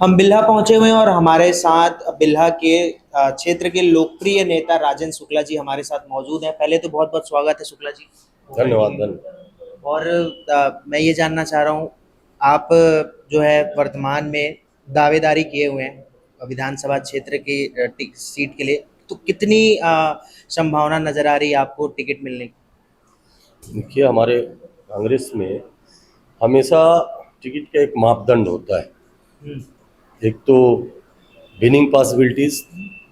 हम बिल्हा पहुंचे हुए हैं और हमारे साथ बिल्हा के क्षेत्र के लोकप्रिय नेता राजेंद्र शुक्ला जी हमारे साथ मौजूद हैं। पहले तो बहुत बहुत स्वागत है शुक्ला जी। धन्यवाद धन्यवाद। और मैं ये जानना चाह रहा हूँ, आप जो है वर्तमान में दावेदारी किए हुए हैं विधानसभा क्षेत्र की सीट के लिए, तो कितनी संभावना नजर आ रही है आपको टिकट मिलने की? देखिए, हमारे कांग्रेस में हमेशा टिकट का एक मापदंड होता है। हम्म। एक तो विनिंग पॉसिबिलिटीज,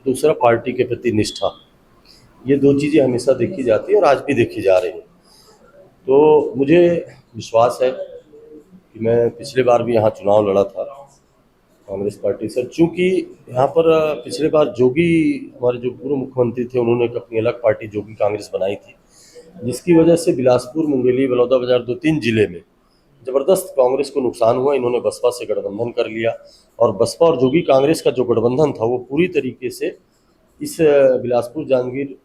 दूसरा पार्टी के प्रति निष्ठा। ये दो चीज़ें हमेशा देखी जाती है और आज भी देखी जा रही है। तो मुझे विश्वास है कि मैं पिछले बार भी यहाँ चुनाव लड़ा था कांग्रेस पार्टी से। चूँकि यहाँ पर पिछले बार जोगी, हमारे जो पूर्व मुख्यमंत्री थे, उन्होंने एक अपनी अलग पार्टी जोगी कांग्रेस बनाई थी, जिसकी वजह से बिलासपुर, मुंगेली, बलौदाबाजार, 2-3 जिले में जबरदस्त कांग्रेस को नुकसान हुआ। इन्होंने बसपा से गठबंधन कर लिया और बसपा और जोगी कांग्रेस का जो गठबंधन था वो पूरी तरीके से इस बिलासपुर, जांजगीर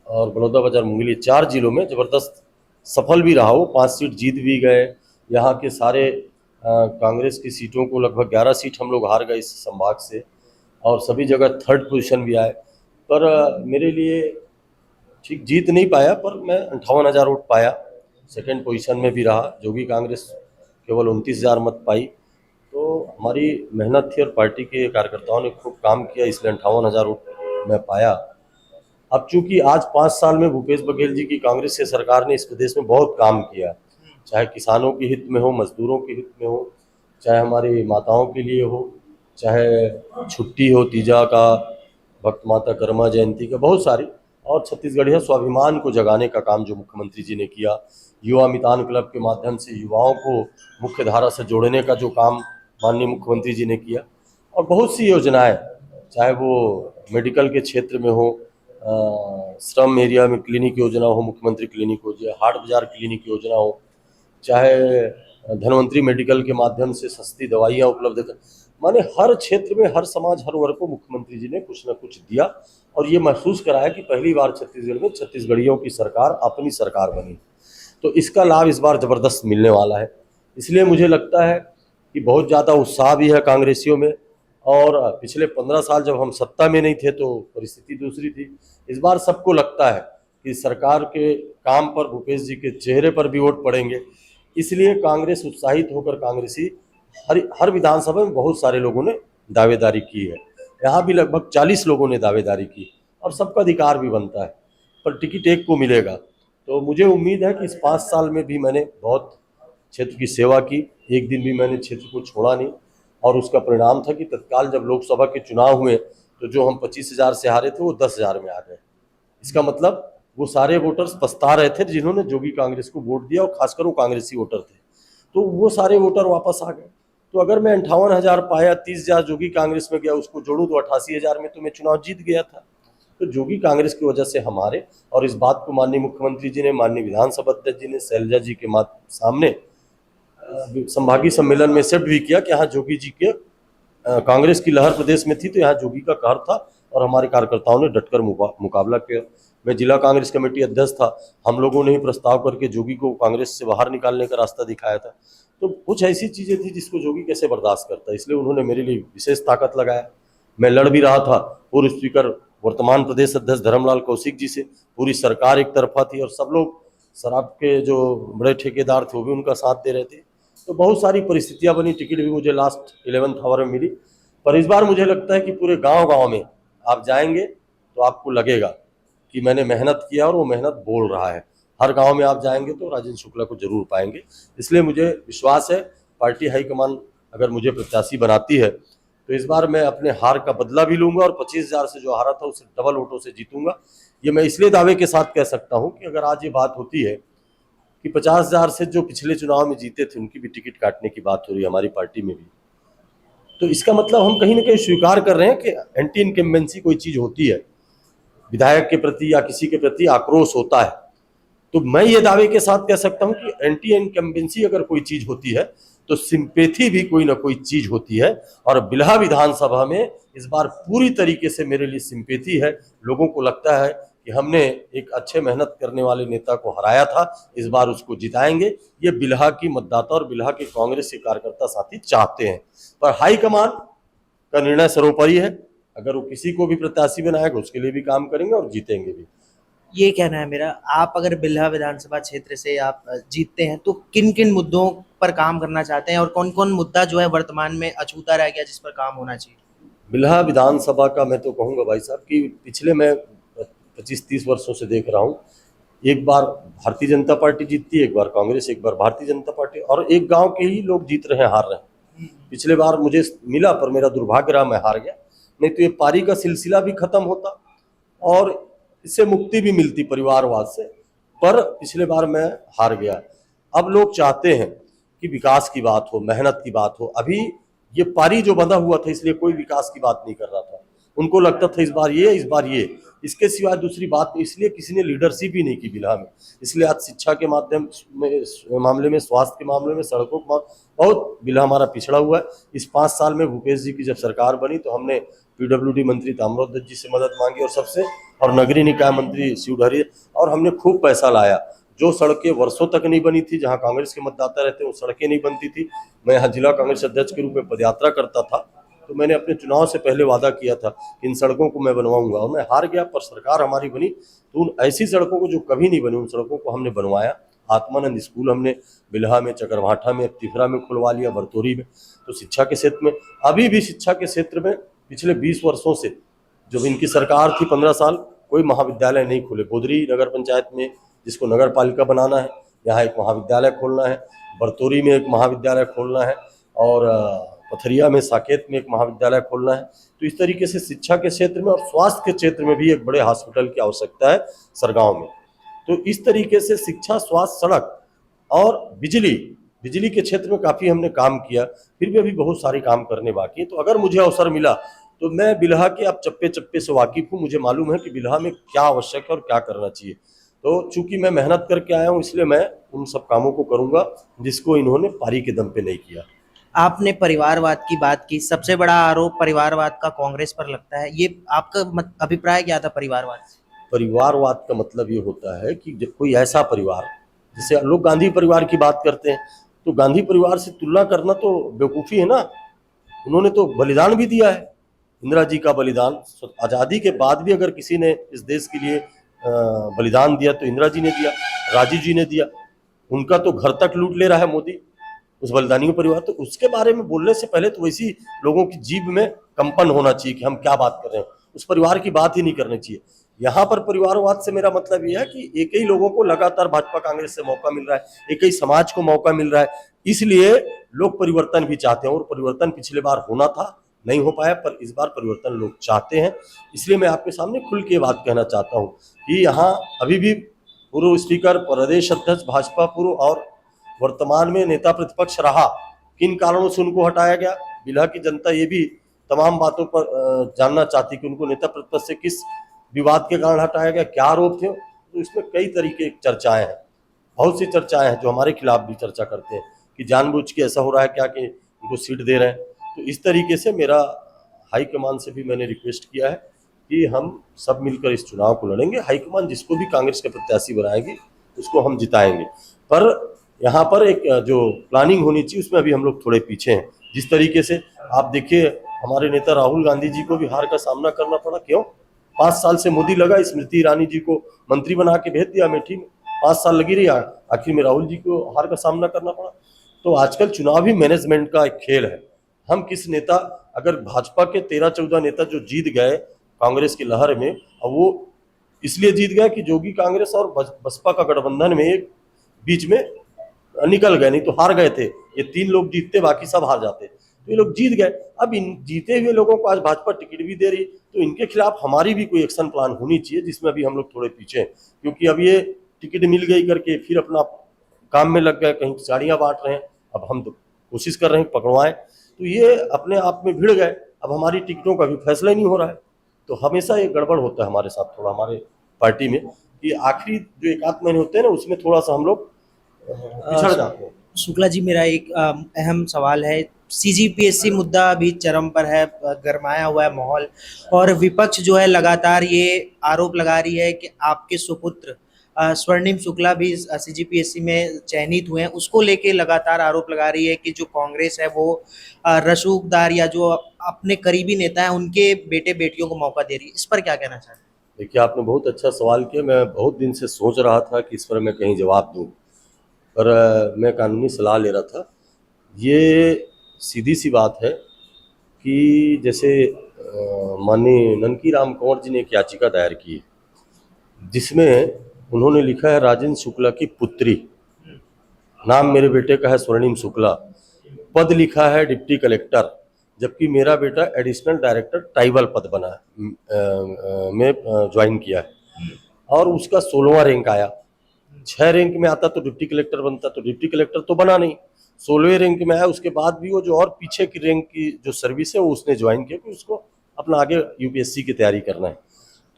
और बलौदाबाजार, मुंगेली 4 जिलों में जबरदस्त सफल भी रहा। वो 5 सीट जीत भी गए। यहाँ के सारे कांग्रेस की सीटों को लगभग 11 सीट हम लोग हार गए इस संभाग से, और सभी जगह 3rd पोजीशन भी आए। पर मेरे लिए ठीक जीत नहीं पाया, पर मैं 58,000 वोट पाया। 2nd पोजीशन में भी रहा। जोगी कांग्रेस केवल 29,000 मत पाई। तो हमारी मेहनत थी और पार्टी के कार्यकर्ताओं ने खूब काम किया, इसलिए 58,000 वोट मैं पाया। अब चूंकि आज 5 साल में भूपेश बघेल जी की कांग्रेस की सरकार ने इस प्रदेश में बहुत काम किया, चाहे किसानों के हित में हो, मजदूरों के हित में हो, चाहे हमारी माताओं के लिए हो, चाहे छुट्टी हो तीजा का, भक्त माता कर्मा जयंती का, बहुत सारी। और छत्तीसगढ़िया स्वाभिमान को जगाने का काम जो मुख्यमंत्री जी ने किया, युवा मितान क्लब के माध्यम से युवाओं को मुख्य धारा से जोड़ने का जो काम माननीय मुख्यमंत्री जी ने किया, और बहुत सी योजनाएं, चाहे वो मेडिकल के क्षेत्र में हो, श्रम एरिया में क्लिनिक योजना हो, मुख्यमंत्री क्लिनिक हो, चाहे हाट बाजार क्लिनिक योजना हो, चाहे धनवंतरी मेडिकल के माध्यम से सस्ती दवाइयाँ उपलब्ध कर, माने हर क्षेत्र में, हर समाज, हर वर्ग को मुख्यमंत्री जी ने कुछ न कुछ दिया। और ये महसूस कराया कि पहली बार छत्तीसगढ़ में छत्तीसगढ़ियों की सरकार अपनी सरकार बनी। तो इसका लाभ इस बार ज़बरदस्त मिलने वाला है। इसलिए मुझे लगता है कि बहुत ज़्यादा उत्साह भी है कांग्रेसियों में। और पिछले 15 साल जब हम सत्ता में नहीं थे तो परिस्थिति दूसरी थी। इस बार सबको लगता है कि सरकार के काम पर, भूपेश जी के चेहरे पर भी वोट पड़ेंगे। इसलिए कांग्रेस उत्साहित होकर, कांग्रेसी हर विधानसभा में बहुत सारे लोगों ने दावेदारी की है। यहाँ भी लगभग 40 लोगों ने दावेदारी की, और सबका अधिकार भी बनता है, पर टिकट एक को मिलेगा। तो मुझे उम्मीद है कि इस 5 साल में भी मैंने बहुत क्षेत्र की सेवा की, एक दिन भी मैंने क्षेत्र को छोड़ा नहीं। और उसका परिणाम था कि तत्काल जब लोकसभा के चुनाव हुए तो जो हम 25,000 से हारे थे वो 10,000 में आ गए। इसका मतलब वो सारे वोटर्स पछता रहे थे जिन्होंने जोगी कांग्रेस को वोट दिया, और खासकर वो कांग्रेसी वोटर थे, तो वो सारे वोटर वापस आ गए। तो अगर मैं 58,000 पाया, 30,000 जोगी कांग्रेस में गया, उसको जोड़ूं तो 88,000 में तो मैं चुनाव जीत गया था। तो जोगी कांग्रेस की वजह से हमारे, और इस बात को माननीय मुख्यमंत्री जी ने, माननीय विधानसभा अध्यक्ष जी ने शैलजा जी के सामने संभागीय सम्मेलन में एक्सेप्ट भी किया कि यहाँ जोगी जी के कांग्रेस की लहर प्रदेश में थी, तो यहाँ जोगी का कहर था, और हमारे कार्यकर्ताओं ने डटकर मुकाबला किया। मैं जिला कांग्रेस कमेटी अध्यक्ष था, हम लोगों ने ही प्रस्ताव करके जोगी को कांग्रेस से बाहर निकालने का रास्ता दिखाया था। तो कुछ ऐसी चीज़ें थी जिसको जोगी कैसे बर्दाश्त करता, इसलिए उन्होंने मेरे लिए विशेष ताकत लगाया। मैं लड़ भी रहा था पूर्व स्पीकर, वर्तमान प्रदेश अध्यक्ष धर्मलाल कौशिक जी से। पूरी सरकार एक तरफा थी और सब लोग, शराब के जो बड़े ठेकेदार थे वो भी उनका साथ दे रहे थे। तो बहुत सारी परिस्थितियां बनी। टिकट भी मुझे लास्ट 11th आवर में मिली। पर इस बार मुझे लगता है कि पूरे गांव-गांव में आप जाएंगे तो आपको लगेगा कि मैंने मेहनत किया, और वो मेहनत बोल रहा है। हर गांव में आप जाएंगे तो राजेंद्र शुक्ला को जरूर पाएंगे। इसलिए मुझे विश्वास है, पार्टी हाईकमान अगर मुझे प्रत्याशी बनाती है तो इस बार मैं अपने हार का बदला भी लूंगा, और 25,000 से जो हारा था उसे डबल वोटों से जीतूंगा। ये मैं इसलिए दावे के साथ कह सकता हूँ कि अगर आज ये बात होती है कि 50,000 से जो पिछले चुनाव में जीते थे उनकी भी टिकट काटने की बात हो रही है हमारी पार्टी में भी, तो इसका मतलब हम कहीं ना कहीं स्वीकार कर रहे हैं कि एंटी इनकम्बेंसी कोई चीज़ होती है, विधायक के प्रति या किसी के प्रति आक्रोश होता है। तो मैं ये दावे के साथ कह सकता हूं कि एंटी इनकम्बेंसी अगर कोई चीज होती है तो सिंपेथी भी कोई ना कोई चीज होती है। और बिल्हा विधानसभा में इस बार पूरी तरीके से मेरे लिए सिंपेथी है। लोगों को लगता है कि हमने एक अच्छे मेहनत करने वाले नेता को हराया था, इस बार उसको जिताएंगे। ये बिल्हा की मतदाता और बिल्हा के कांग्रेस के कार्यकर्ता साथी चाहते हैं। पर हाईकमान का निर्णय सर्वोपरि है। अगर वो किसी को भी प्रत्याशी बनाएगा उसके लिए भी काम करेंगे और जीतेंगे भी। ये कहना है मेरा, आप अगर बिल्हा विधानसभा क्षेत्र से आप जीतते हैं तो किन किन मुद्दों पर काम करना चाहते हैं और कौन कौन मुद्दा जो है वर्तमान में अछूता रह गया जिस पर काम होना चाहिए? बिल्हा विधानसभा का मैं तो कहूँगा भाई साहब कि पिछले मैं 25-30 वर्षों से देख रहा हूँ, एक बार भारतीय जनता पार्टी जीतती है, एक बार कांग्रेस, एक बार भारतीय जनता पार्टी, और एक गांव के ही लोग जीत रहे हैं, हार रहे हैं। पिछले बार मुझे मिला पर मेरा दुर्भाग्य रहा, मैं हार गया। नहीं तो ये पारी का सिलसिला भी खत्म होता और इससे मुक्ति भी मिलती परिवारवाद से, पर पिछले बार मैं हार गया। अब लोग चाहते हैं कि विकास की बात हो, मेहनत की बात हो। अभी ये पारी जो बंधा हुआ था इसलिए कोई विकास की बात नहीं कर रहा था, उनको लगता था इस बार ये, इस बार ये, इसके सिवाय दूसरी बात नहीं। इसलिए किसी ने लीडरशिप ही नहीं की बिल्हा में। इसलिए आज शिक्षा के माध्यम में, मामले में, स्वास्थ्य के मामले में, सड़कों के बहुत बिल्हा हमारा पिछड़ा हुआ है। इस 5 साल में भूपेश जी की जब सरकार बनी तो हमने पीडब्ल्यूडी मंत्री ताम्रध्वज जी से मदद मांगी और नगरीय निकाय मंत्री शिवधरी, और हमने खूब पैसा लाया। जो सड़कें वर्षों तक नहीं बनी थी, जहां कांग्रेस के मतदाता रहते वो सड़कें नहीं बनती थी। मैं यहाँ जिला कांग्रेस अध्यक्ष के रूप में पदयात्रा करता था, तो मैंने अपने चुनाव से पहले वादा किया था कि इन सड़कों को मैं बनवाऊंगा, और मैं हार गया पर सरकार हमारी बनी तो उन ऐसी सड़कों को जो कभी नहीं बनी उन सड़कों को हमने बनवाया। आत्मानंद स्कूल हमने बिल्हा में, चकरभाठा में, तिफरा में खुलवा लिया, बरतौरी में। तो शिक्षा के क्षेत्र में, अभी भी शिक्षा के क्षेत्र में पिछले 20 वर्षों से जब इनकी सरकार थी 15 साल, कोई महाविद्यालय नहीं खुले। गोदरी नगर पंचायत में जिसको नगर पालिका बनाना है, यहाँ एक महाविद्यालय खोलना है, बरतौरी में एक महाविद्यालय खोलना है, और पथरिया में, साकेत में एक महाविद्यालय खोलना है। तो इस तरीके से शिक्षा के क्षेत्र में और स्वास्थ्य के क्षेत्र में भी एक बड़े हॉस्पिटल की आवश्यकता है सरगांव में। तो इस तरीके से शिक्षा, स्वास्थ्य, सड़क और बिजली के क्षेत्र में काफ़ी हमने काम किया। फिर भी अभी बहुत सारे काम करने बाकी हैं। तो अगर मुझे अवसर मिला तो मैं बिल्हा के अब चप्पे चप्पे से वाकिफ हूँ। मुझे मालूम है कि बिल्हा में क्या आवश्यक है और क्या करना चाहिए। तो चूंकि मैं मेहनत करके आया हूँ इसलिए मैं उन सब कामों को करूँगा जिसको इन्होंने पारी के दम पे नहीं किया। आपने परिवारवाद की बात की, सबसे बड़ा आरोप परिवारवाद का कांग्रेस पर लगता है। ये आपका अभिप्राय क्या था परिवारवाद से? परिवारवाद का मतलब ये होता है कि जब कोई ऐसा परिवार, जैसे लोग गांधी परिवार की बात करते हैं, तो गांधी परिवार से तुलना करना तो बेवकूफ़ी है ना। उन्होंने तो बलिदान भी दिया है, इंदिरा जी का बलिदान। आज़ादी के बाद भी अगर किसी ने इस देश के लिए बलिदान दिया तो इंदिरा जी ने दिया, राजीव जी ने दिया। उनका तो घर तक लूट ले रहा है मोदी, उस बलिदानियों परिवार। तो उसके बारे में बोलने से पहले तो वैसी लोगों की जीभ में कंपन होना चाहिए कि हम क्या बात कर रहे हैं, उस परिवार की बात ही नहीं करनी चाहिए। यहाँ पर परिवारवाद से मेरा मतलब यह है कि एक ही लोगों को लगातार भाजपा कांग्रेस से मौका मिल रहा है, एक ही समाज को मौका मिल रहा है, इसलिए लोग परिवर्तन भी चाहते हैं। और परिवर्तन पिछले बार होना था, नहीं हो पाया, पर इस बार परिवर्तन लोग चाहते हैं। इसलिए मैं आपके सामने खुल के बात कहना चाहता हूँ कि यहाँ अभी भी पूर्व स्पीकर, प्रदेश अध्यक्ष भाजपा पूर्व और वर्तमान में नेता प्रतिपक्ष रहा, किन कारणों से उनको हटाया गया, बिल्हा की जनता ये भी तमाम बातों पर जानना चाहती कि उनको नेता प्रतिपक्ष से किस विवाद के कारण हटाया गया, क्या आरोप थे। तो इसमें कई तरीके की चर्चाएं हैं, बहुत सी चर्चाएं हैं जो हमारे खिलाफ भी चर्चा करते हैं कि जानबूझ के ऐसा हो रहा है क्या कि उनको सीट दे रहे हैं। तो इस तरीके से मेरा हाईकमान से भी मैंने रिक्वेस्ट किया है कि हम सब मिलकर इस चुनाव को लड़ेंगे। हाईकमान जिसको भी कांग्रेस के प्रत्याशी बनाएगी उसको हम जिताएंगे, पर यहाँ पर एक जो प्लानिंग होनी चाहिए उसमें अभी हम लोग थोड़े पीछे हैं। जिस तरीके से आप देखिए, हमारे नेता राहुल गांधी जी को भी हार का सामना करना पड़ा। क्यों? 5 साल से मोदी लगा, स्मृति ईरानी जी को मंत्री बना के भेज दिया अमेठी में, 5 साल लगी रही, आखिर में राहुल जी को हार का सामना करना पड़ा। तो आजकल चुनावी मैनेजमेंट का एक खेल है। हम किस नेता, अगर भाजपा के 13-14 नेता जो जीत गए कांग्रेस की लहर में, अब वो इसलिए जीत गए कि जोगी कांग्रेस और बसपा का गठबंधन में एक बीच में निकल गए, नहीं तो हार गए थे। ये 3 लोग जीतते, बाकी सब हार जाते, तो ये लोग जीत गए। अब इन जीते हुए लोगों को आज भाजपा टिकट भी दे रही, तो इनके खिलाफ हमारी भी कोई एक्शन प्लान होनी चाहिए, जिसमें अभी हम लोग थोड़े पीछे हैं। क्योंकि अब ये टिकट मिल गई करके फिर अपना काम में लग गए, कहीं साड़ियाँ बांट रहे हैं। अब हम तो कोशिश कर रहे हैं पकड़वाएं, तो ये अपने आप में भिड़ गए। अब हमारी टिकटों का भी फैसला ही नहीं हो रहा है। तो हमेशा ये गड़बड़ होता है हमारे साथ थोड़ा, हमारे पार्टी में, कि आखिरी जो 1-8 महीने होते हैं ना उसमें थोड़ा सा हम लोग पिछड़ जाते हैं। शुक्ला जी, मेरा एक अहम सवाल है। सीजीपीएससी मुद्दा अभी चरम पर है, गरमाया हुआ है माहौल, और विपक्ष जो है लगातार ये आरोप लगा रही है कि आपके सुपुत्र स्वर्णिम शुक्ला भी सीजीपीएससी में चयनित हुए हैं, उसको लेके लगातार आरोप लगा रही है कि जो कांग्रेस है वो रसूखदार या जो अपने करीबी नेता हैं उनके बेटे बेटियों को मौका दे रही है। इस पर क्या कहना चाहते हैं? देखिए, आपने बहुत अच्छा सवाल किया। मैं बहुत दिन से सोच रहा था कि इस पर मैं कहीं जवाब दूं, पर मैं कानूनी सलाह ले रहा था। ये सीधी सी बात है कि जैसे माननीय ननकी राम कंवर जी ने एक याचिका दायर की है, जिसमें उन्होंने लिखा है राजेंद्र शुक्ला की पुत्री, नाम मेरे बेटे का है स्वर्णिम शुक्ला, पद लिखा है डिप्टी कलेक्टर, जबकि मेरा बेटा एडिशनल डायरेक्टर ट्राइबल पद बना है में ज्वाइन किया है और उसका 16वां रैंक आया। 6 रैंक में आता तो डिप्टी कलेक्टर बनता, तो डिप्टी कलेक्टर तो बना नहीं, 16वें रैंक में आया। उसके बाद भी वो जो और पीछे की रैंक की जो सर्विस है वो उसने ज्वाइन किया कि उसको अपना आगे यूपीएससी की तैयारी करना है।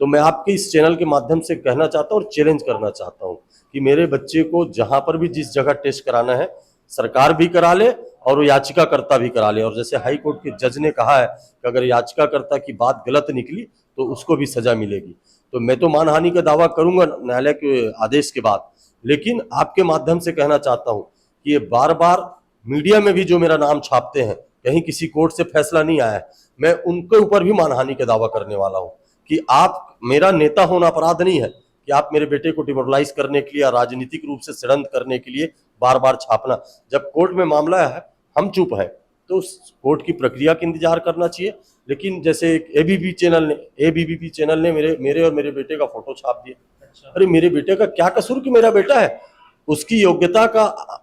तो मैं आपके इस चैनल के माध्यम से कहना चाहता हूँ और चैलेंज करना चाहता हूँ कि मेरे बच्चे को जहाँ पर भी जिस जगह टेस्ट कराना है सरकार भी करा ले और वो याचिकाकर्ता भी करा ले। और जैसे हाई कोर्ट के जज ने कहा है कि अगर याचिकाकर्ता की बात गलत निकली तो उसको भी सजा मिलेगी। तो मैं तो मानहानि का दावा करूंगा न्यायालय के आदेश के बाद, लेकिन आपके माध्यम से कहना चाहता हूं कि ये बार बार मीडिया में भी जो मेरा नाम छापते हैं, कहीं किसी कोर्ट से फैसला नहीं आया है, मैं उनके ऊपर भी मानहानि का दावा करने वाला हूं कि आप, मेरा नेता होना अपराध नहीं है कि आप मेरे बेटे को डिमोरलाइज करने के लिए या राजनीतिक रूप से षड्यंत्र करने के लिए बार बार छापना। जब कोर्ट में मामला है हम चुप हैं तो उस कोर्ट की प्रक्रिया का इंतजार करना चाहिए। लेकिन जैसे एक एबीवीपी चैनल ने मेरे और मेरे बेटे का फोटो छाप दिया। अरे मेरे बेटे का क्या कसूर कि मेरा बेटा है? उसकी योग्यता का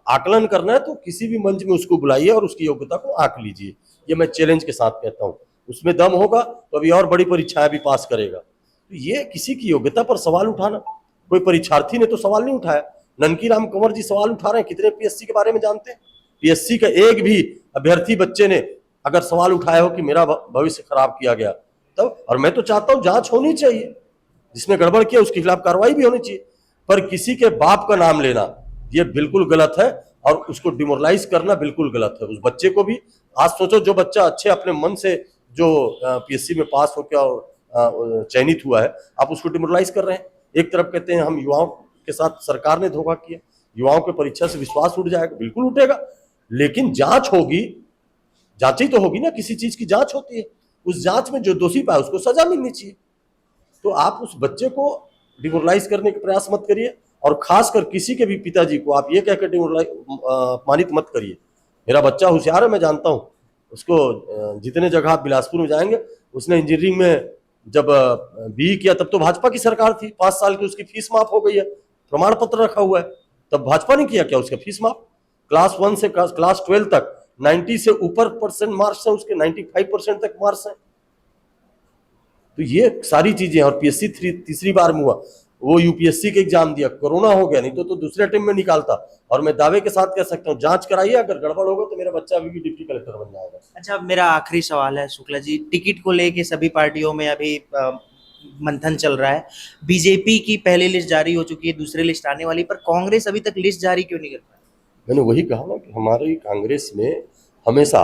आकलन करना है तो किसी भी मंच में उसको बुलाइए और उसकी योग्यता को आंक लीजिए। ये मैं चैलेंज के साथ कहता हूँ। उसमें दम होगा तो अभी और बड़ी परीक्षाएं भी पास करेगा। तो ये किसी की योग्यता पर सवाल उठाना, कोई परीक्षार्थी ने तो सवाल नहीं उठाया। ननकी राम कंवर जी सवाल उठा रहे हैं, कितने पीएससी के बारे में जानते हैं? पीएससी का एक भी अभ्यर्थी बच्चे ने अगर सवाल उठाया हो कि मेरा भविष्य खराब किया गया तब, और मैं तो चाहता हूं जांच होनी चाहिए, जिसने गड़बड़ किया उसके खिलाफ कार्रवाई भी होनी चाहिए। पर किसी के बाप का नाम लेना ये बिल्कुल गलत है और उसको डिमोरलाइज करना बिल्कुल गलत है। उस बच्चे को भी, आज सोचो जो बच्चा अच्छे अपने मन से जो पीएससी में पास होकर चयनित हुआ है, आप उसको डिमोरलाइज कर रहे हैं। एक तरफ कहते हैं हम युवाओं के साथ सरकार ने धोखा किया, युवाओं के परीक्षा से विश्वास उठ जाएगा, बिल्कुल उठेगा, लेकिन जांच होगी, जांच तो होगी ना, किसी चीज की जांच होती है, उस जांच में जो दोषी पाए उसको सजा मिलनी चाहिए। तो आप उस बच्चे को डिमोरलाइज करने के प्रयास मत करिए और खासकर किसी के भी पिताजी को आप ये कहकर अपमानित मत करिए। मेरा बच्चा होशियार है, मैं जानता हूँ उसको। जितने जगह आप बिलासपुर में जाएंगे, उसने इंजीनियरिंग में जब बीई किया तब तो भाजपा की सरकार थी, 5 साल की उसकी फीस माफ हो गई है, प्रमाण पत्र रखा हुआ है। तब भाजपा ने किया क्या उसका फीस माफ? क्लास 1 से क्लास 12 तक 90 से ऊपर % मार्क्स हैं उसके, 95% तक मार्क्स हैं। तो ये सारी चीजें, और पीएससी तीसरी बार में हुआ, वो यूपीएससी के एग्जाम दिया, कोरोना हो गया, नहीं तो दूसरे अटेम्प्ट में निकालता। और मैं दावे के साथ कह सकता हूँ जांच कराइए, अगर गड़बड़ होगा तो मेरा बच्चा अभी भी डिप्टी कलेक्टर बन जाएगा। अच्छा, मेरा आखिरी सवाल है शुक्ला जी, टिकट को लेके सभी पार्टियों में अभी मंथन चल रहा है। बीजेपी की पहली लिस्ट जारी हो चुकी है, दूसरी लिस्ट आने वाली, पर कांग्रेस अभी तक लिस्ट जारी क्यों नहीं कर पाई? मैंने वही कहा ना कि हमारी कांग्रेस में हमेशा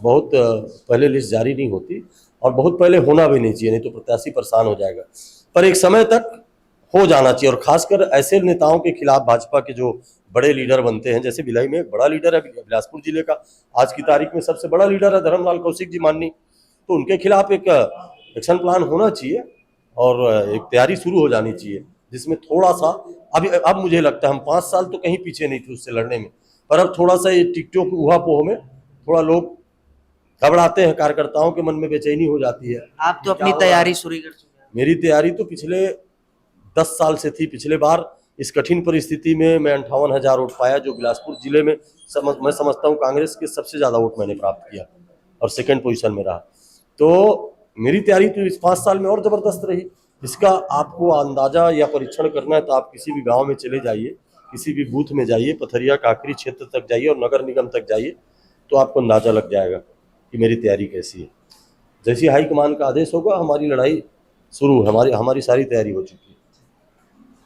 बहुत पहले लिस्ट जारी नहीं होती और बहुत पहले होना भी नहीं चाहिए, नहीं तो प्रत्याशी परेशान हो जाएगा। पर एक समय तक हो जाना चाहिए, और खासकर ऐसे नेताओं के खिलाफ भाजपा के जो बड़े लीडर बनते हैं, जैसे भिलाई में एक बड़ा लीडर है बिलासपुर जिले का, आज की तारीख में सबसे बड़ा लीडर है धर्मलाल कौशिक जी माननी, तो उनके खिलाफ एक एक्शन प्लान होना चाहिए और एक तैयारी शुरू हो जानी चाहिए, जिसमें थोड़ा सा अब मुझे लगता है हम 5 साल तो कहीं पीछे नहीं थे उससे लड़ने में, पर अब थोड़ा सा ये टिकटॉक उहापोह में थोड़ा लोग घबराते हैं, कार्यकर्ताओं के मन में बेचैनी हो जाती है। आप तो अपनी तैयारी शुरू कर चुके हैं। मेरी तैयारी तो पिछले 10 साल से थी। पिछले बार इस कठिन परिस्थिति में मैं 58,000 वोट पाया, जो बिलासपुर जिले में मैं समझता हूँ कांग्रेस के सबसे ज़्यादा वोट मैंने प्राप्त किया और 2nd पोजीशन में रहा। तो मेरी तैयारी तो इस 5 साल में और ज़बरदस्त रही। इसका आपको अंदाज़ा या परीक्षण करना है तो आप किसी भी गाँव में चले जाइए, किसी भी बूथ में जाइए, पथरिया काकरी क्षेत्र तक जाइए और नगर निगम तक जाइए, तो आपको अंदाज़ा लग जाएगा कि मेरी तैयारी कैसी है। जैसी हाईकमान का आदेश होगा हमारी लड़ाई शुरू, हमारी सारी तैयारी हो चुकी है।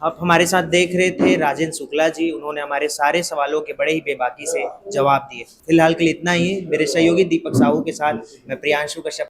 आप हमारे साथ देख रहे थे राजेंद्र शुक्ला जी, उन्होंने हमारे सारे सवालों के बड़े ही बेबाकी से जवाब दिए। फिलहाल के लिए इतना ही। मेरे सहयोगी दीपक साहू के साथ मैं प्रियांशु कश्यप।